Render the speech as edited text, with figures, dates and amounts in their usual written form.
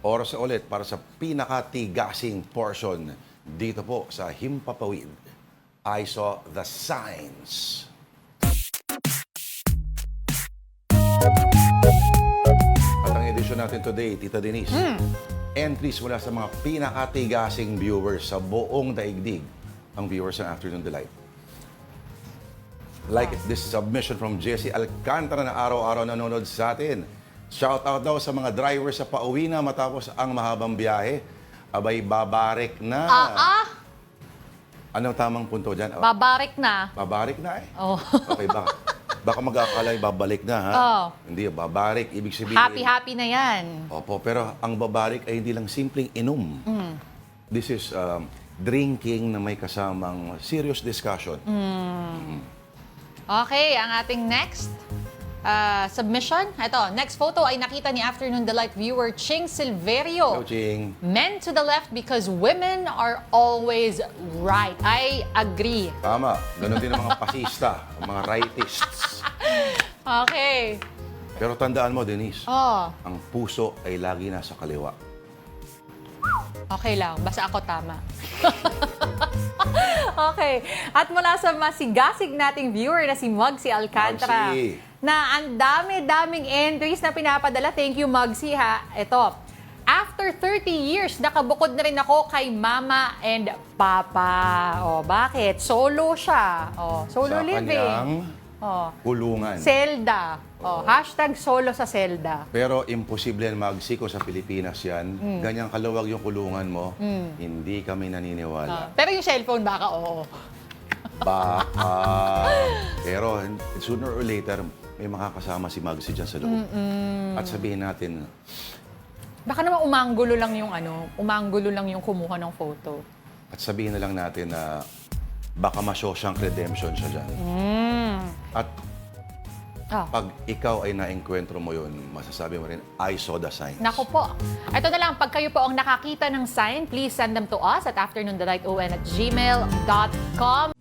Oras na ulit para sa pinakatigasing portion dito po sa Himpapawid. I saw the signs. At ang edisyon natin today, Tita Denise, entries mula sa mga pinakatigasing viewers sa buong daigdig, ang viewers ng Afternoon Delight. Like this submission from Jessie Alcantara na araw-araw nanonood sa atin. Shout out daw sa mga drivers sa pauwi na matapos ang mahabang biyahe. Abay, babarik na. Anong tamang punto dyan? Babarik na. Babarik na eh. Oh. Okay, baka mag-akala babalik na ha? Hindi, babarik. Ibig sabihin... Happy na yan. Opo, pero ang babarik ay hindi lang simpleng inom. This is drinking na may kasamang serious discussion. Okay, ang ating next submission. Ito, next photo ay nakita ni Afternoon Delight viewer Ching Silverio. Hello, Ching. Men to the left because women are always right. I agree. Tama. Ganon din ang mga pasista, ang mga rightists. Okay. Pero tandaan mo, Denise, Oh, ang puso ay lagi nasa kaliwa. okay lang. Basta ako tama. Okay. At mula sa masigasig nating viewer na si Muggsy Alcantara, Muggsy. na ang dami-daming entries na pinapadala. Thank you, Muggsy, ha. Ito. After 30 years, nakabukod na rin ako kay Mama and Papa. O, bakit? Solo siya. O, solo Sa living. kanyang O, kulungan. Zelda. O, hashtag solo sa Zelda. Pero imposible yan magsiko sa Pilipinas yan. Ganyang kaluwag yung kulungan mo, hindi kami naniniwala. Pero yung cellphone, baka oo. Baka. Pero sooner or later, may makakasama si Muggsy dyan sa loob. At sabihin natin, Baka naman umanggulo lang yung kumuha ng photo. at sabihin na lang natin na baka ma-Shawshank Redemption siya dyan. At pag ikaw ay na-enkwentro mo yun, masasabi mo rin, I saw the signs. Naku po. Ito na lang, pag kayo po ang nakakita ng sign, please send them to us at afternoondelightON@gmail.com.